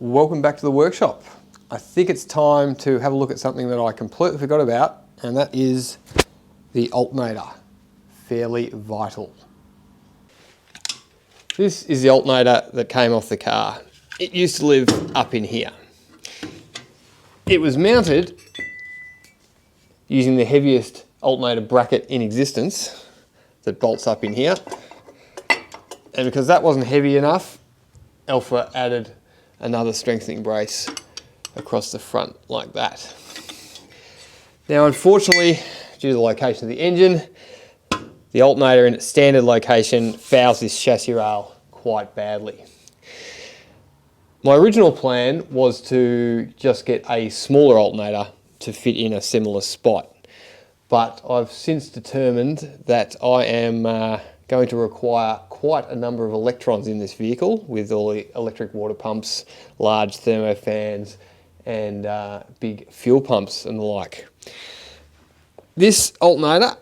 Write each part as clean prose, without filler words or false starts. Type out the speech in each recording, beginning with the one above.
Welcome back to the workshop. I think it's time to have a look at something that I completely forgot about, and that is the alternator. Fairly vital. This is the alternator that came off the car. It used to live up in here. It was mounted using the heaviest alternator bracket in existence that bolts up in here. And because that wasn't heavy enough, Alpha added another strengthening brace across the front like that. Now, unfortunately, due to the location of the engine, the alternator in its standard location fouls this chassis rail quite badly. My original plan was to just get a smaller alternator to fit in a similar spot, but I've since determined that I am going to require quite a number of electrons in this vehicle with all the electric water pumps, large thermo fans, and big fuel pumps and the like. This alternator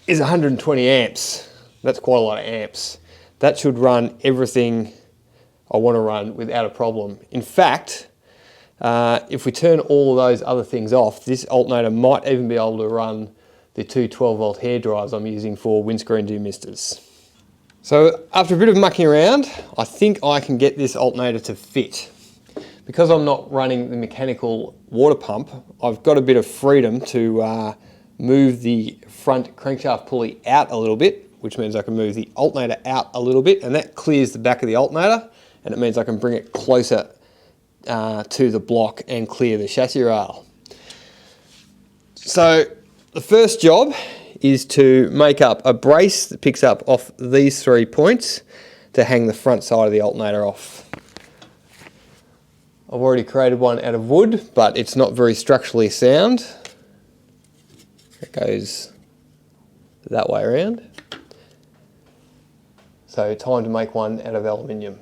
is 120 amps. That's quite a lot of amps. That should run everything I want to run without a problem. In fact, if we turn all of those other things off, this alternator might even be able to run the two 12-volt hair dryers I'm using for windscreen demisters. So after a bit of mucking around, I think I can get this alternator to fit. Because I'm not running the mechanical water pump, I've got a bit of freedom to move the front crankshaft pulley out a little bit, which means I can move the alternator out a little bit, and that clears the back of the alternator, and it means I can bring it closer to the block and clear the chassis rail. So the first job is to make up a brace that picks up off these 3 points to hang the front side of the alternator off. I've already created one out of wood, but it's not very structurally sound. It goes that way around. So time to make one out of aluminium.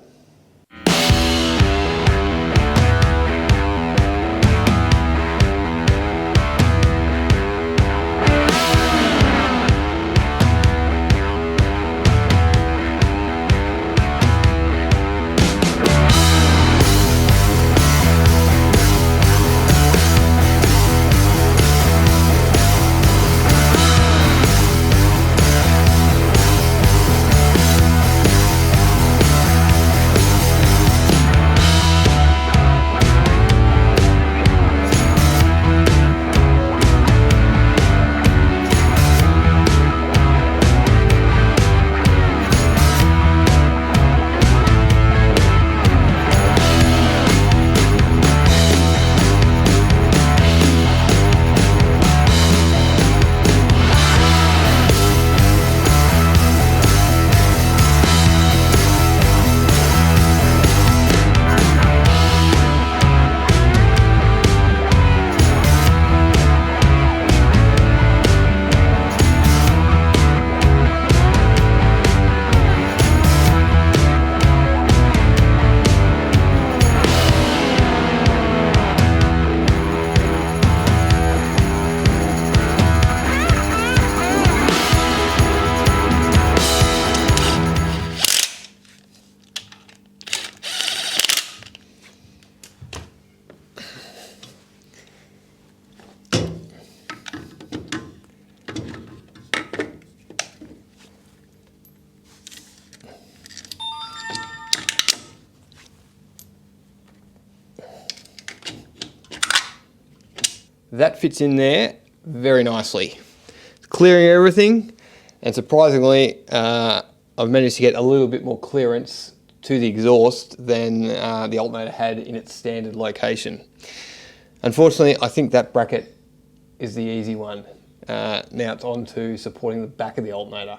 That fits in there very nicely. It's clearing everything, and surprisingly, I've managed to get a little bit more clearance to the exhaust than the alternator had in its standard location. Unfortunately, I think that bracket is the easy one. Now it's on to supporting the back of the alternator.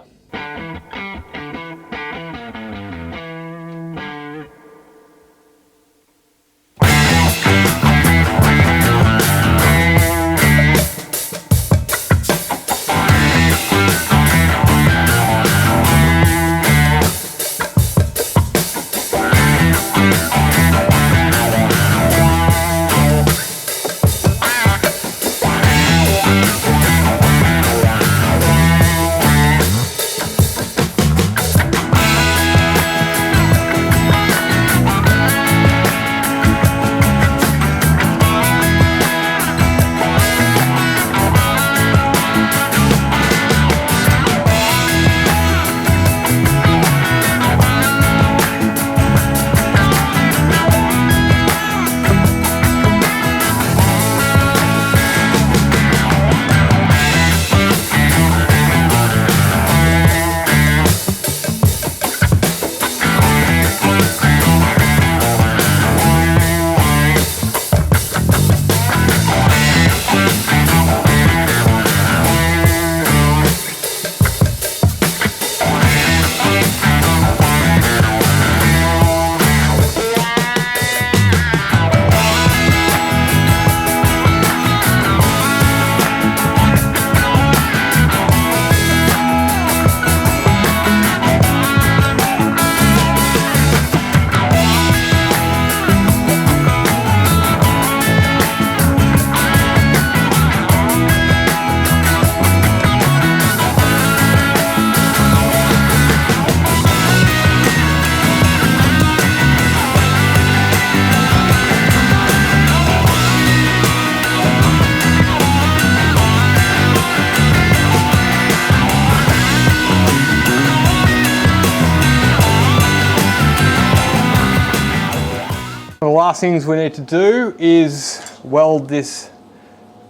The last things we need to do is weld this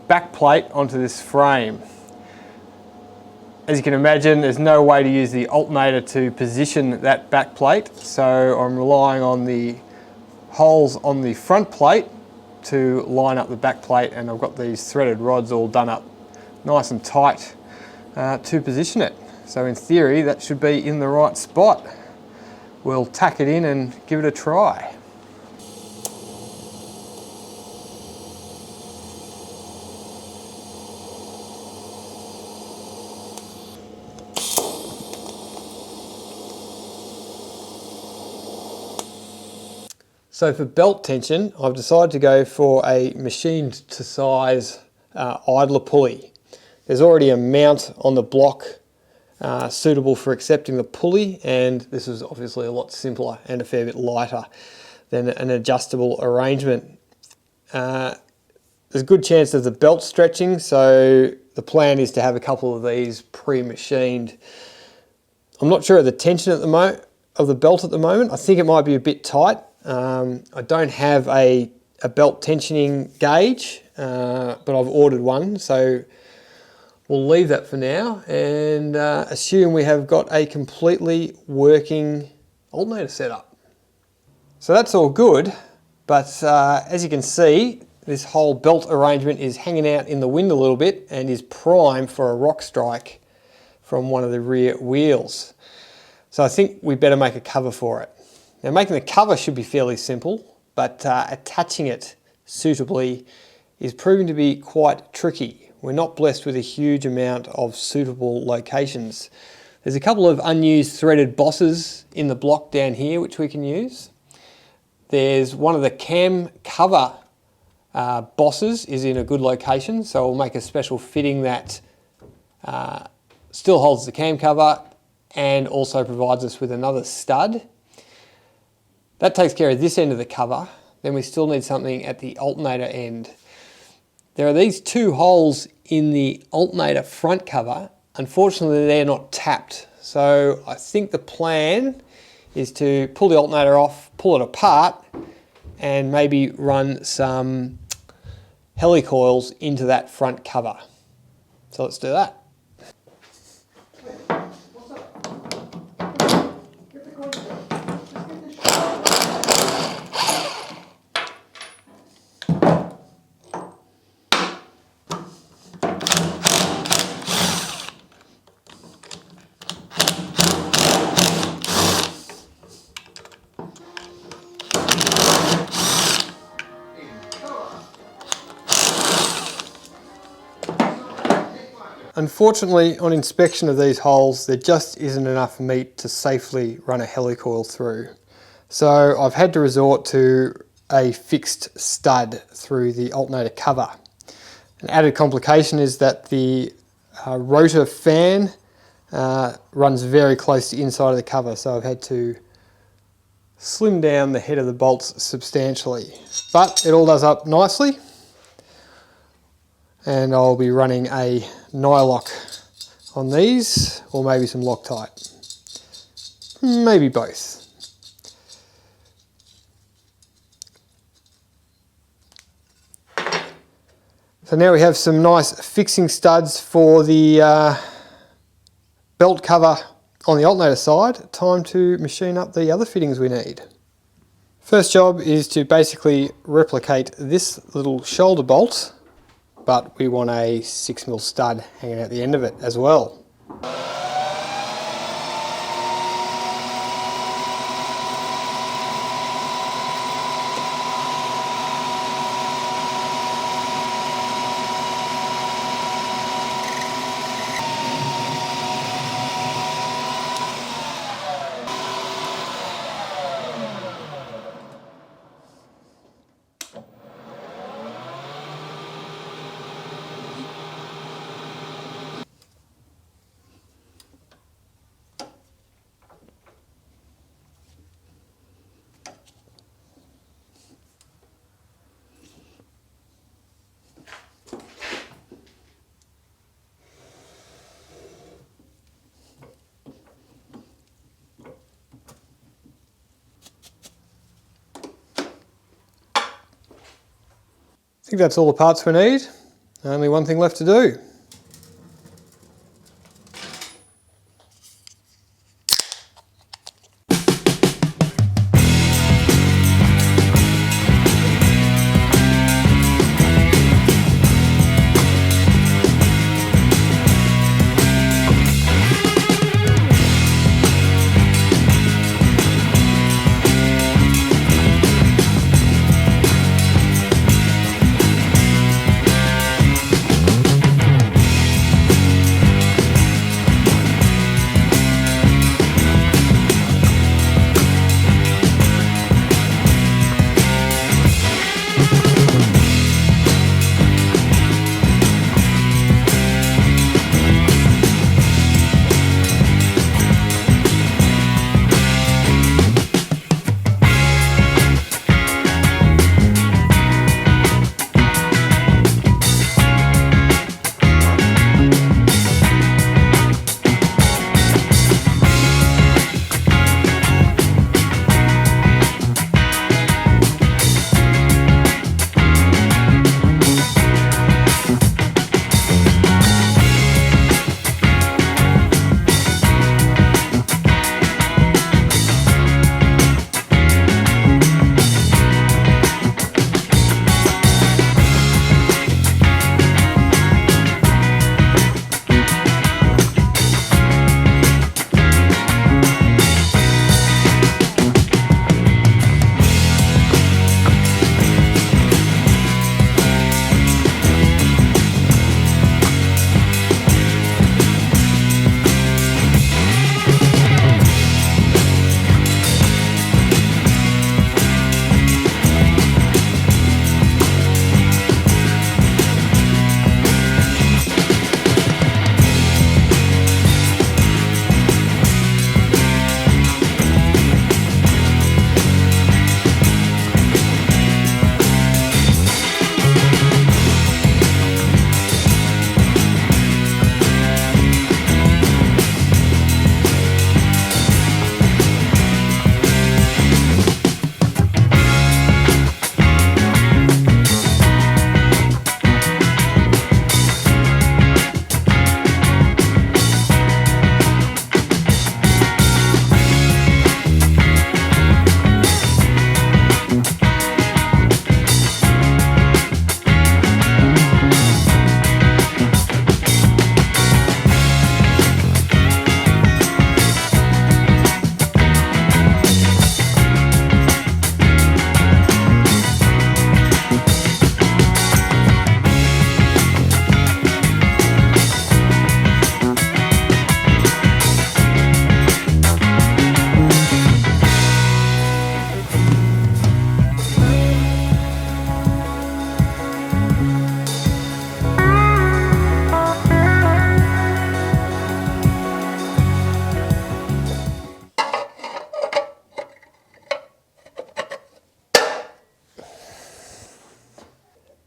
back plate onto this frame. As you can imagine, there's no way to use the alternator to position that back plate, so I'm relying on the holes on the front plate to line up the back plate, and I've got these threaded rods all done up nice and tight to position it. So in theory that should be in the right spot. We'll tack it in and give it a try. So for belt tension, I've decided to go for a machined to size idler pulley. There's already a mount on the block suitable for accepting the pulley, and this is obviously a lot simpler and a fair bit lighter than an adjustable arrangement. There's a good chance of the belt stretching, so the plan is to have a couple of these pre-machined. I'm not sure of the tension at of the belt at the moment. I think it might be a bit tight. I don't have a belt tensioning gauge, but I've ordered one, so we'll leave that for now and assume we have got a completely working alternator setup. So that's all good, but as you can see, this whole belt arrangement is hanging out in the wind a little bit and is prime for a rock strike from one of the rear wheels. So I think we better make a cover for it. Now, making the cover should be fairly simple, but attaching it suitably is proving to be quite tricky. We're not blessed with a huge amount of suitable locations. There's a couple of unused threaded bosses in the block down here which we can use. There's one of the cam cover bosses is in a good location, so we'll make a special fitting that still holds the cam cover and also provides us with another stud. That takes care of this end of the cover. Then we still need something at the alternator end. There are these two holes in the alternator front cover. Unfortunately, they're not tapped. So I think the plan is to pull the alternator off, pull it apart, and maybe run some helicoils into that front cover. So let's do that. Unfortunately, on inspection of these holes, there just isn't enough meat to safely run a helicoil through. So I've had to resort to a fixed stud through the alternator cover. An added complication is that the rotor fan runs very close to the inside of the cover, so I've had to slim down the head of the bolts substantially. But it all does up nicely, and I'll be running a nylock on these, or maybe some Loctite. Maybe both. So now we have some nice fixing studs for the belt cover on the alternator side. Time to machine up the other fittings we need. First job is to basically replicate this little shoulder bolt, but we want a 6mm stud hanging out the end of it as well. I think that's all the parts we need. Only one thing left to do.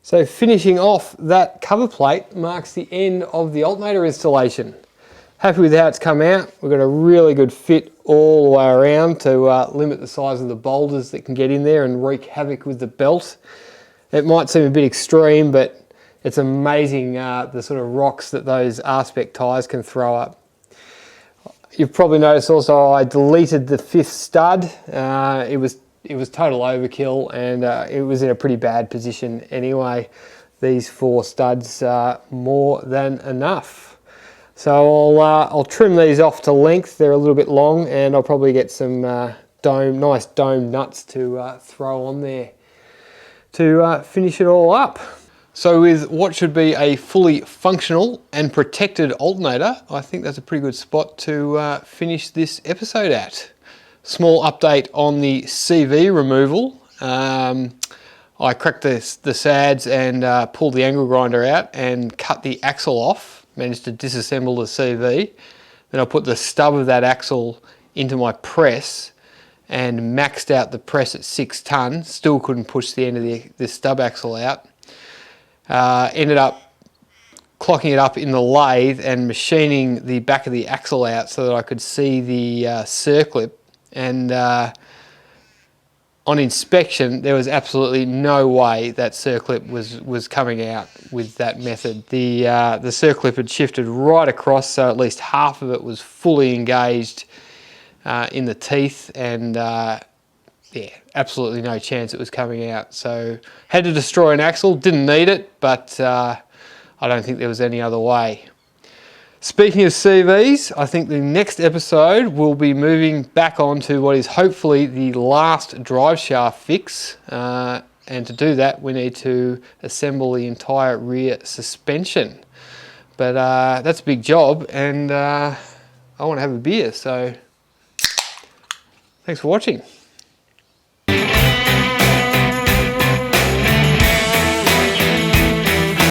So finishing off that cover plate marks the end of the alternator installation. Happy with how it's come out. We've got a really good fit all the way around to limit the size of the boulders that can get in there and wreak havoc with the belt. It might seem a bit extreme, but it's amazing the sort of rocks that those Aspect tyres can throw up. You've probably noticed also I deleted the 5th stud. It was total overkill, and it was in a pretty bad position anyway. These 4 studs are more than enough. So I'll trim these off to length. They're a little bit long, and I'll probably get some nice dome nuts to throw on there to finish it all up. So with what should be a fully functional and protected alternator, I think that's a pretty good spot to finish this episode at. Small update on the CV removal. I cracked the sads and pulled the angle grinder out and cut the axle off, managed to disassemble the CV. Then I put the stub of that axle into my press and maxed out the press at 6 tonne, still couldn't push the end of the stub axle out. Ended up clocking it up in the lathe and machining the back of the axle out so that I could see the circlip. And on on inspection, there was absolutely no way that circlip was coming out with that method. The circlip had shifted right across, so at least half of it was fully engaged in the teeth, and yeah, absolutely no chance it was coming out. So had to destroy an axle, didn't need it, but I don't think there was any other way. Speaking of CVs, I think the next episode we'll be moving back on to what is hopefully the last drive shaft fix. And to do that, we need to assemble the entire rear suspension. But that's a big job, and I want to have a beer, so thanks for watching.